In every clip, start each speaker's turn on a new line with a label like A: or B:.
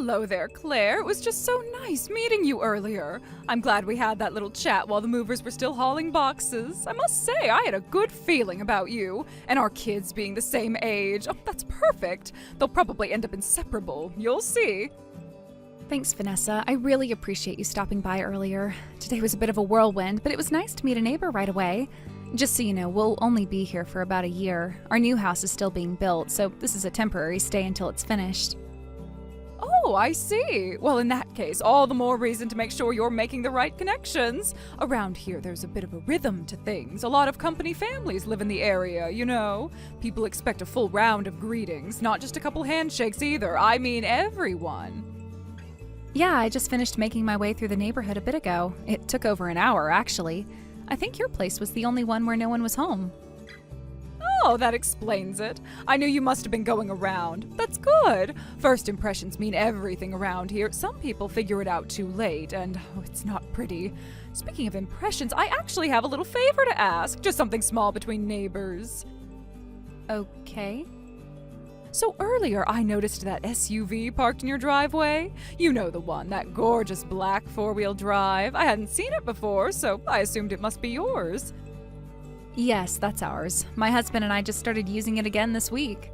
A: Hello there, Claire. It was just so nice meeting you earlier. I'm glad we had that little chat while the movers were still hauling boxes. I must say, I had a good feeling about you. And our kids being the same age. Oh, that's perfect. They'll probably end up inseparable. You'll see.
B: Thanks, Vanessa. I really appreciate you stopping by earlier. Today was a bit of a whirlwind, but it was nice to meet a neighbor right away. Just so you know, we'll only be here for about a year. Our new house is still being built, so this is a temporary stay until it's finished.
A: Oh, I see. Well, in that case, all the more reason to make sure you're making the right connections. Around here, there's a bit of a rhythm to things. A lot of company families live in the area, you know. People expect a full round of greetings, not just a couple handshakes either. I mean everyone.
B: Yeah, I just finished making my way through the neighborhood a bit ago. It took over an hour, actually. I think your place was the only one where no one was home.
A: Oh, that explains it. I knew you must have been going around. That's good. First impressions mean everything around here. Some people figure it out too late, and it's not pretty. Speaking of impressions, I actually have a little favor to ask. Just something small between neighbors.
B: Okay.
A: So earlier, I noticed that SUV parked in your driveway. You know the one, that gorgeous black four-wheel drive. I hadn't seen it before, so I assumed it must be yours.
B: Yes, that's ours. My husband and I just started using it again this week.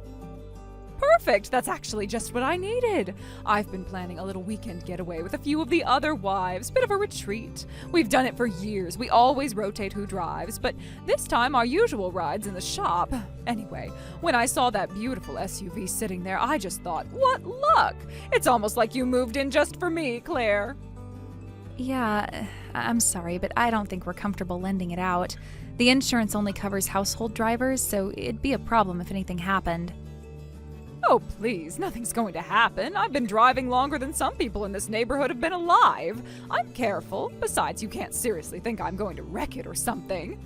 A: Perfect! That's actually just what I needed. I've been planning a little weekend getaway with a few of the other wives. Bit of a retreat. We've done it for years. We always rotate who drives, but this time our usual ride's in the shop. Anyway, when I saw that beautiful SUV sitting there, I just thought, what luck! It's almost like you moved in just for me, Claire.
B: Yeah, I'm sorry, but I don't think we're comfortable lending it out. The insurance only covers household drivers, so it'd be a problem if anything happened.
A: Oh, please, nothing's going to happen. I've been driving longer than some people in this neighborhood have been alive. I'm careful. Besides, you can't seriously think I'm going to wreck it or something.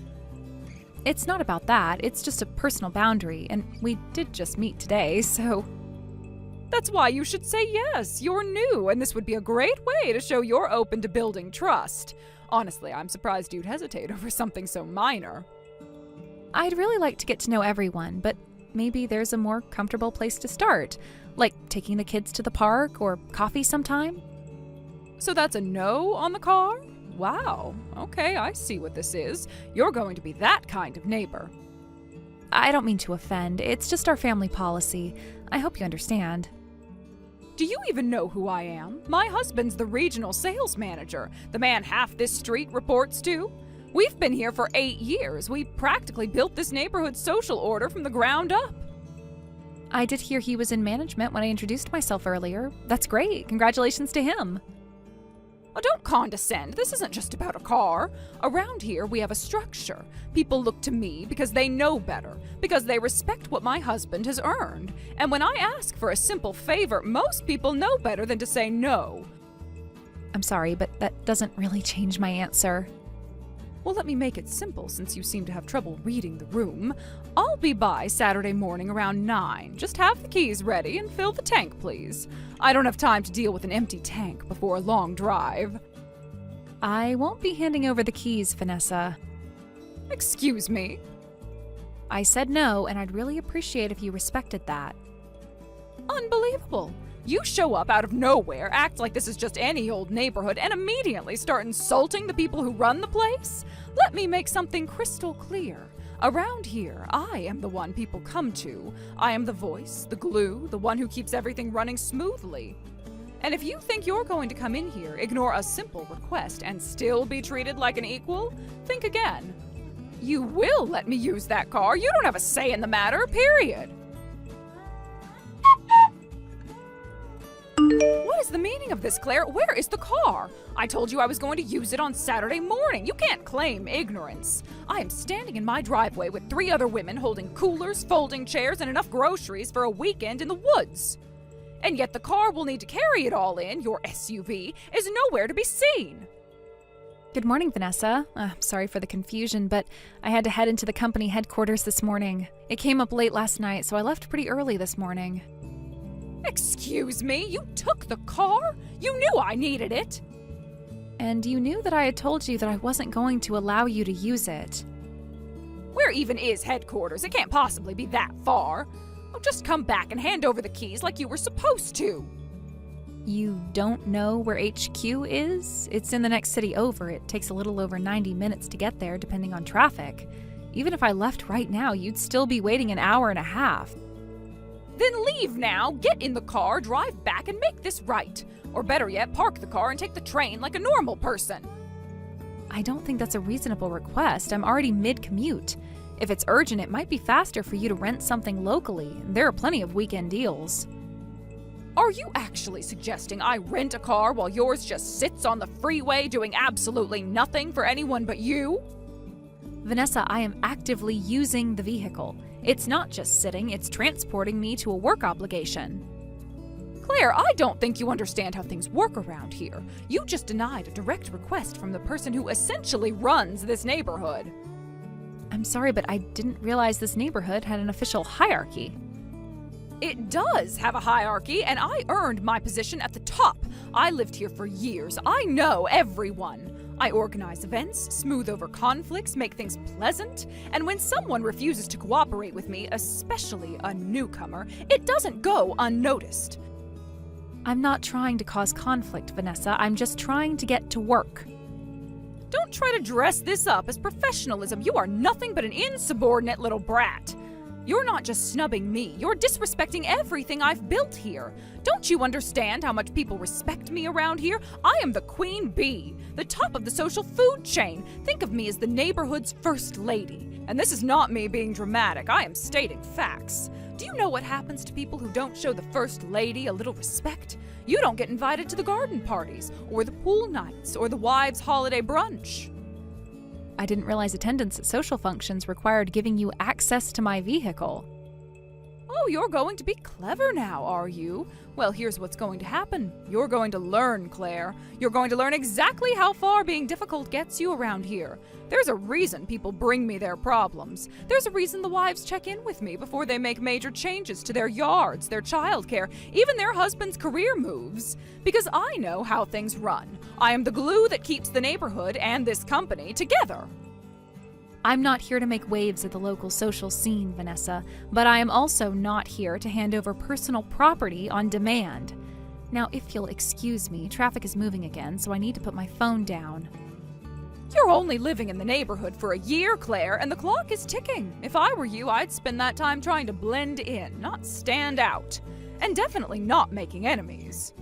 B: It's not about that. It's just a personal boundary, and we did just meet today, so...
A: That's why you should say yes. You're new, and this would be a great way to show you're open to building trust. Honestly, I'm surprised you'd hesitate over something so minor.
B: I'd really like to get to know everyone, but maybe there's a more comfortable place to start, like taking the kids to the park or coffee sometime.
A: So that's a no on the car? Wow. Okay, I see what this is. You're going to be that kind of neighbor.
B: I don't mean to offend. It's just our family policy. I hope you understand.
A: Do you even know who I am? My husband's the regional sales manager, the man half this street reports to. We've been here for 8 years. We practically built this neighborhood's social order from the ground up.
B: I did hear he was in management when I introduced myself earlier. That's great. Congratulations to him.
A: Oh, don't condescend. This isn't just about a car. Around here, we have a structure. People look to me because they know better, because they respect what my husband has earned. And when I ask for a simple favor, most people know better than to say no.
B: I'm sorry, but that doesn't really change my answer.
A: Well, let me make it simple since you seem to have trouble reading the room. I'll be by Saturday morning around 9. Just have the keys ready and fill the tank, please. I don't have time to deal with an empty tank before a long drive.
B: I won't be handing over the keys, Vanessa.
A: Excuse me?
B: I said no, and I'd really appreciate if you respected that.
A: Unbelievable. You show up out of nowhere, act like this is just any old neighborhood, and immediately start insulting the people who run the place? Let me make something crystal clear. Around here, I am the one people come to. I am the voice, the glue, the one who keeps everything running smoothly. And if you think you're going to come in here, ignore a simple request, and still be treated like an equal, think again. You will let me use that car. You don't have a say in the matter, period. What is the meaning of this, Claire? Where is the car? I told you I was going to use it on Saturday morning. You can't claim ignorance. I am standing in my driveway with 3 other women holding coolers, folding chairs, and enough groceries for a weekend in the woods. And yet the car we'll need to carry it all in, your SUV, is nowhere to be seen.
B: Good morning, Vanessa. Sorry for the confusion, but I had to head into the company headquarters this morning. It came up late last night, so I left pretty early this morning.
A: Excuse me? You took the car? You knew I needed it.
B: And you knew that I had told you that I wasn't going to allow you to use it.
A: Where even is headquarters? It can't possibly be that far. Oh, just come back and hand over the keys like you were supposed to.
B: You don't know where HQ is? It's in the next city over. It takes a little over 90 minutes to get there, depending on traffic. Even if I left right now, you'd still be waiting an hour and a half.
A: Then leave now, get in the car, drive back, and make this right. Or better yet, park the car and take the train like a normal person.
B: I don't think that's a reasonable request. I'm already mid-commute. If it's urgent, it might be faster for you to rent something locally. There are plenty of weekend deals.
A: Are you actually suggesting I rent a car while yours just sits on the freeway doing absolutely nothing for anyone but you?
B: Vanessa, I am actively using the vehicle. It's not just sitting, it's transporting me to a work obligation.
A: Claire, I don't think you understand how things work around here. You just denied a direct request from the person who essentially runs this neighborhood.
B: I'm sorry, but I didn't realize this neighborhood had an official hierarchy.
A: It does have a hierarchy, and I earned my position at the top. I lived here for years. I know everyone. I organize events, smooth over conflicts, make things pleasant, and when someone refuses to cooperate with me, especially a newcomer, it doesn't go unnoticed.
B: I'm not trying to cause conflict, Vanessa. I'm just trying to get to work.
A: Don't try to dress this up as professionalism. You are nothing but an insubordinate little brat. You're not just snubbing me, you're disrespecting everything I've built here. Don't you understand how much people respect me around here? I am the queen bee, the top of the social food chain. Think of me as the neighborhood's first lady. And this is not me being dramatic, I am stating facts. Do you know what happens to people who don't show the first lady a little respect? You don't get invited to the garden parties, or the pool nights, or the wives' holiday brunch.
B: I didn't realize attendance at social functions required giving you access to my vehicle.
A: Oh, you're going to be clever now, are you? Well, here's what's going to happen. You're going to learn, Claire. You're going to learn exactly how far being difficult gets you around here. There's a reason people bring me their problems. There's a reason the wives check in with me before they make major changes to their yards, their childcare, even their husband's career moves. Because I know how things run. I am the glue that keeps the neighborhood and this company together.
B: I'm not here to make waves at the local social scene, Vanessa, but I am also not here to hand over personal property on demand. Now, if you'll excuse me, traffic is moving again, so I need to put my phone down.
A: You're only living in the neighborhood for a year, Claire, and the clock is ticking. If I were you, I'd spend that time trying to blend in, not stand out. And definitely not making enemies.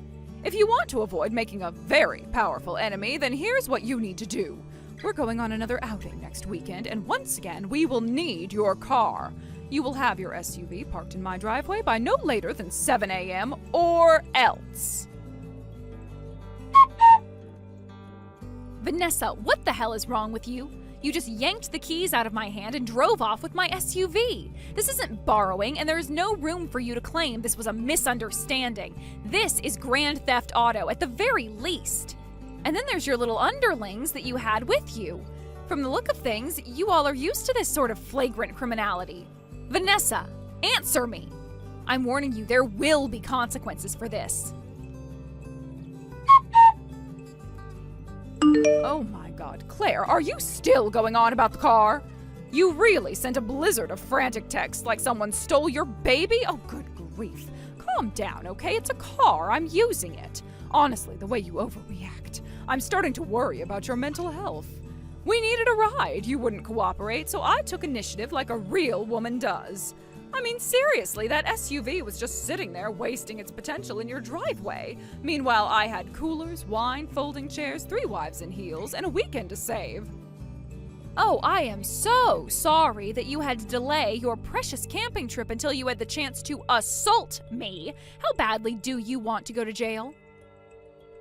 A: If you want to avoid making a very powerful enemy, then here's what you need to do. We're going on another outing next weekend, and once again, we will need your car. You will have your SUV parked in my driveway by no later than 7 a.m. or else.
B: Vanessa, what the hell is wrong with you? You just yanked the keys out of my hand and drove off with my SUV. This isn't borrowing, and there is no room for you to claim this was a misunderstanding. This is grand theft auto, at the very least. And then there's your little underlings that you had with you. From the look of things, you all are used to this sort of flagrant criminality. Vanessa, answer me. I'm warning you, there will be consequences for this.
A: Oh my God, Claire, are you still going on about the car? You really sent a blizzard of frantic texts like someone stole your baby? Oh, good grief. Calm down, okay? It's a car. I'm using it. Honestly, the way you overreact, I'm starting to worry about your mental health. We needed a ride. You wouldn't cooperate, so I took initiative like a real woman does. I mean, seriously, that SUV was just sitting there wasting its potential in your driveway. Meanwhile, I had coolers, wine, folding chairs, 3 wives in heels, and a weekend to save.
B: Oh, I am so sorry that you had to delay your precious camping trip until you had the chance to assault me. How badly do you want to go to jail?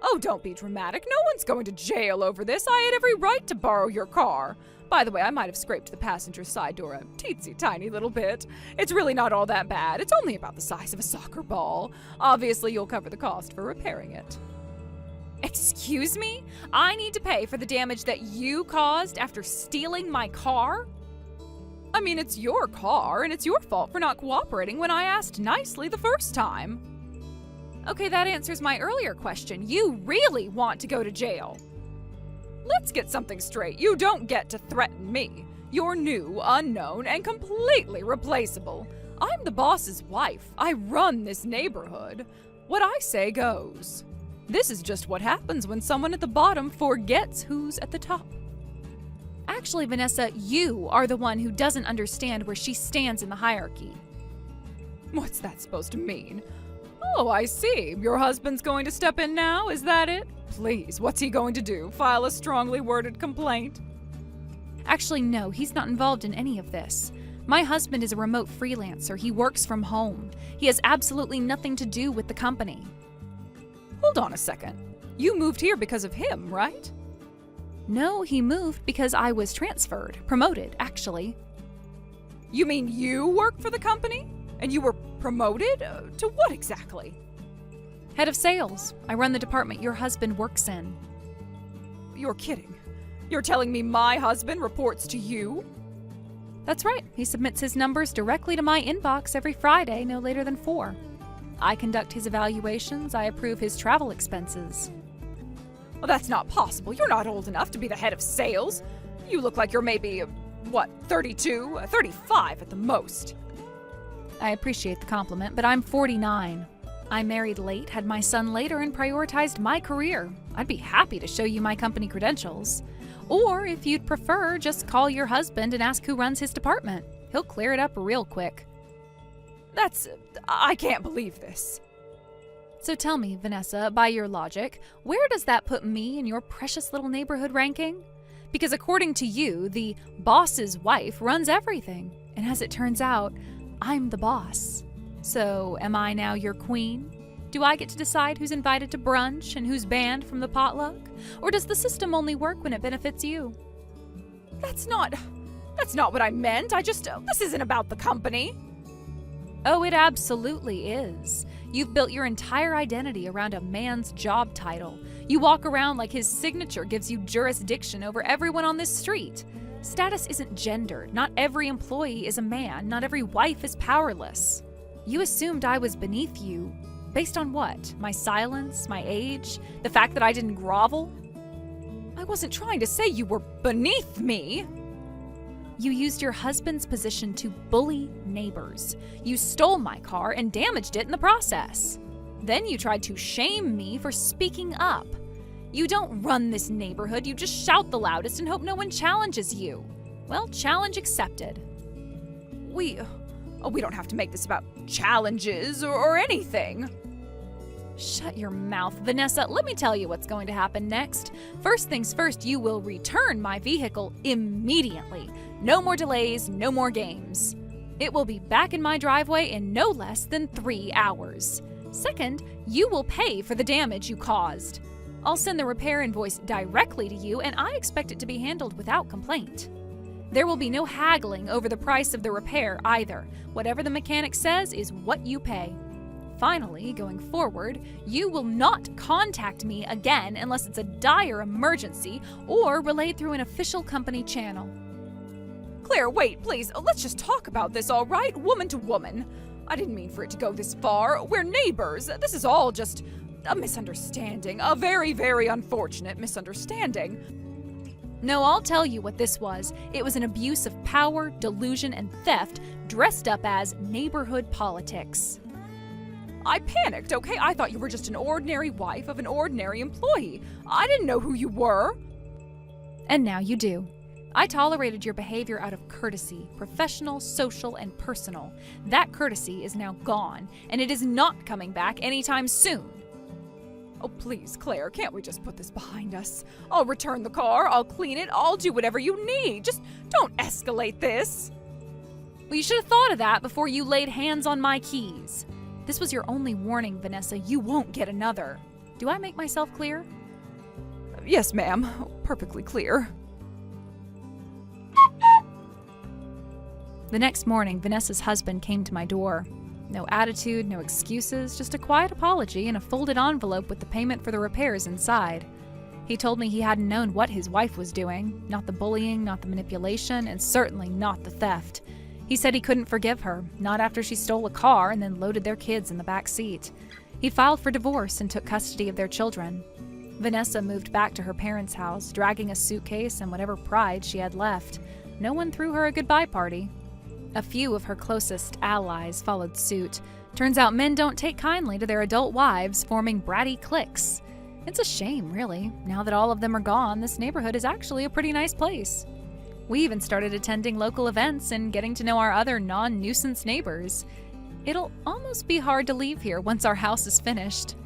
A: Oh, don't be dramatic. No one's going to jail over this. I had every right to borrow your car. By the way, I might have scraped the passenger side door a teensy tiny little bit. It's really not all that bad. It's only about the size of a soccer ball. Obviously, you'll cover the cost for repairing it.
B: Excuse me? I need to pay for the damage that you caused after stealing my car?
A: I mean, it's your car, and it's your fault for not cooperating when I asked nicely the first time.
B: Okay, that answers my earlier question. You really want to go to jail.
A: Let's get something straight. You don't get to threaten me. You're new, unknown, and completely replaceable. I'm the boss's wife. I run this neighborhood. What I say goes. This is just what happens when someone at the bottom forgets who's at the top.
B: Actually, Vanessa, you are the one who doesn't understand where she stands in the hierarchy.
A: What's that supposed to mean? Oh, I see. Your husband's going to step in now, is that it? Please, what's he going to do? File a strongly worded complaint?
B: Actually, no, he's not involved in any of this. My husband is a remote freelancer. He works from home. He has absolutely nothing to do with the company.
A: Hold on a second. You moved here because of him, right?
B: No, he moved because I was transferred. Promoted, actually.
A: You mean you work for the company? And you were promoted? To what exactly?
B: Head of sales. I run the department your husband works in.
A: You're kidding. You're telling me my husband reports to you?
B: That's right. He submits his numbers directly to my inbox every Friday, no later than 4. I conduct his evaluations. I approve his travel expenses.
A: Well, that's not possible. You're not old enough to be the head of sales. You look like you're maybe, 32, 35 at the most.
B: I appreciate the compliment, but I'm 49. I married late, had my son later, and prioritized my career. I'd be happy to show you my company credentials. Or, if you'd prefer, just call your husband and ask who runs his department. He'll clear it up real quick.
A: I can't believe this.
B: So tell me, Vanessa, by your logic, where does that put me in your precious little neighborhood ranking? Because according to you, the boss's wife runs everything. And as it turns out, I'm the boss. So am I now your queen? Do I get to decide who's invited to brunch and who's banned from the potluck? Or does the system only work when it benefits you?
A: That's not what I meant. This isn't about the company.
B: Oh, it absolutely is. You've built your entire identity around a man's job title. You walk around like his signature gives you jurisdiction over everyone on this street. Status isn't gendered. Not every employee is a man. Not every wife is powerless. You assumed I was beneath you. Based on what? My silence? My age? The fact that I didn't grovel?
A: I wasn't trying to say you were beneath me.
B: You used your husband's position to bully neighbors. You stole my car and damaged it in the process. Then you tried to shame me for speaking up. You don't run this neighborhood, you just shout the loudest and hope no one challenges you. Well, challenge accepted.
A: We don't have to make this about challenges or anything.
B: Shut your mouth, Vanessa. Let me tell you what's going to happen next. First things first, you will return my vehicle immediately. No more delays, no more games. It will be back in my driveway in no less than 3 hours. Second, you will pay for the damage you caused. I'll send the repair invoice directly to you, and I expect it to be handled without complaint. There will be no haggling over the price of the repair either. Whatever the mechanic says is what you pay. Finally, going forward, you will not contact me again unless it's a dire emergency or relayed through an official company channel.
A: Claire, wait, please. Let's just talk about this, all right? Woman to woman. I didn't mean for it to go this far. We're neighbors. This is all just a misunderstanding. A very, very unfortunate misunderstanding.
B: No, I'll tell you what this was. It was an abuse of power, delusion, and theft dressed up as neighborhood politics.
A: I panicked, okay? I thought you were just an ordinary wife of an ordinary employee. I didn't know who you were.
B: And now you do. I tolerated your behavior out of courtesy, professional, social, and personal. That courtesy is now gone, and it is not coming back anytime soon.
A: Oh, please, Claire, can't we just put this behind us? I'll return the car, I'll clean it, I'll do whatever you need. Just don't escalate this.
B: Well, you should have thought of that before you laid hands on my keys. This was your only warning, Vanessa. You won't get another. Do I make myself clear?
A: Yes, ma'am. Perfectly clear.
B: The next morning, Vanessa's husband came to my door. No attitude, no excuses, just a quiet apology and a folded envelope with the payment for the repairs inside. He told me he hadn't known what his wife was doing, not the bullying, not the manipulation, and certainly not the theft. He said he couldn't forgive her, not after she stole a car and then loaded their kids in the back seat. He filed for divorce and took custody of their children. Vanessa moved back to her parents' house, dragging a suitcase and whatever pride she had left. No one threw her a goodbye party. A few of her closest allies followed suit. Turns out men don't take kindly to their adult wives forming bratty cliques. It's a shame, really. Now that all of them are gone, this neighborhood is actually a pretty nice place. We even started attending local events and getting to know our other non-nuisance neighbors. It'll almost be hard to leave here once our house is finished.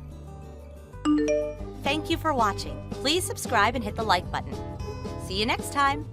C: Thank you for watching. Please subscribe and hit the like button. See you next time.